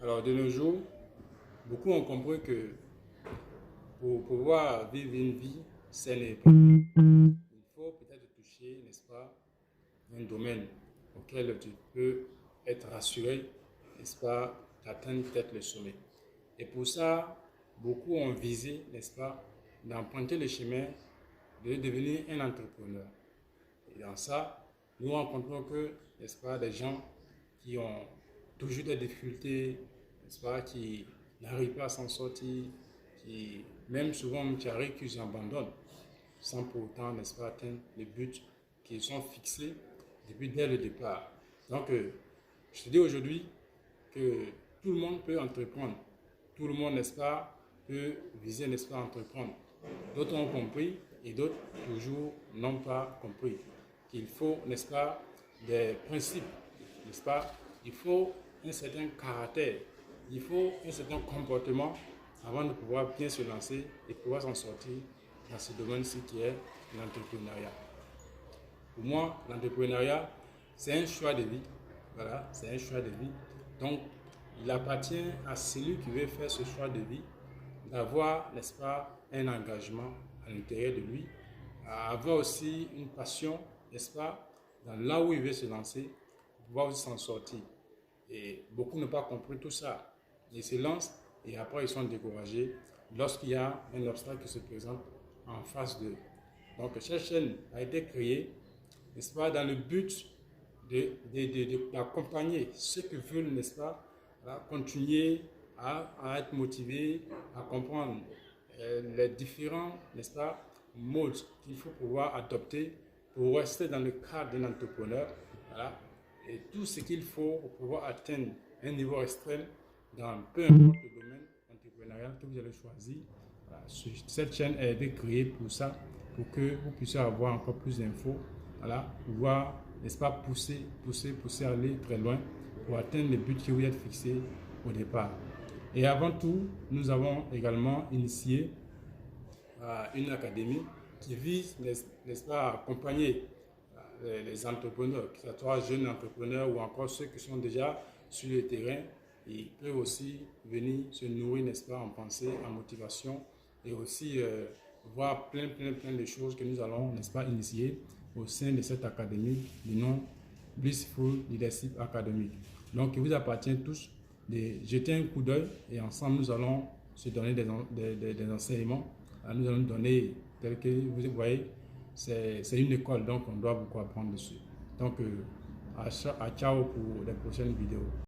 Alors, de nos jours, beaucoup ont compris que pour pouvoir vivre une vie saine et épanouie, il faut peut-être toucher, n'est-ce pas, un domaine auquel tu peux être rassuré, n'est-ce pas, d'atteindre peut-être le sommet. Et pour ça, beaucoup ont visé, n'est-ce pas, d'emprunter le chemin de devenir un entrepreneur. Et dans ça, nous rencontrons que, n'est-ce pas, des gens qui ont toujours des difficultés, n'est-ce pas, qui n'arrivent pas à s'en sortir, qui, même souvent, qui arrivent, qu'ils abandonnent, sans pour autant, n'est-ce pas, atteindre les buts qui sont fixés depuis dès le départ. Donc, je te dis aujourd'hui que tout le monde peut entreprendre. Tout le monde, n'est-ce pas, peut viser, n'est-ce pas, entreprendre. D'autres ont compris et d'autres toujours n'ont pas compris qu'il faut, n'est-ce pas, des principes, n'est-ce pas, il faut un certain caractère, il faut un certain comportement avant de pouvoir bien se lancer et pouvoir s'en sortir dans ce domaine-ci qui est l'entrepreneuriat. Pour moi, l'entrepreneuriat, c'est un choix de vie. Voilà, c'est un choix de vie. Donc, il appartient à celui qui veut faire ce choix de vie d'avoir, n'est-ce pas, un engagement à l'intérieur de lui, à avoir aussi une passion, n'est-ce pas, dans là où il veut se lancer, pour pouvoir aussi s'en sortir. Et beaucoup n'ont pas compris tout ça. Ils se lancent et après ils sont découragés lorsqu'il y a un obstacle qui se présente en face d'eux. Donc cette chaîne a été créée, n'est-ce pas, dans le but d'accompagner ceux qui veulent, n'est-ce pas, continuer à être motivés, à comprendre les différents, n'est-ce pas, modes qu'il faut pouvoir adopter pour rester dans le cadre d'un entrepreneur. Voilà. Et tout ce qu'il faut pour pouvoir atteindre un niveau extrême dans peu importe le domaine entrepreneurial que vous allez choisir. Voilà. Cette chaîne a été créée pour ça, pour que vous puissiez avoir encore plus d'infos, voilà, pouvoir, n'est-ce pas, pousser, aller très loin pour atteindre les buts que vous êtes fixés au départ. Et avant tout, nous avons également initié une académie qui vise, n'est-ce pas, à accompagner les entrepreneurs, que ce soit jeunes entrepreneurs ou encore ceux qui sont déjà sur le terrain. Ils peuvent aussi venir se nourrir, n'est-ce pas, en pensée, en motivation et aussi voir plein de choses que nous allons, n'est-ce pas, initier au sein de cette académie du nom Blissful Leadership Academy. Donc, il vous appartient tous de jeter un coup d'œil et ensemble, nous allons se donner des enseignements. Nous allons donner, tel que vous voyez, c'est une école, donc on doit beaucoup apprendre dessus. Donc, à ciao pour les prochaines vidéos.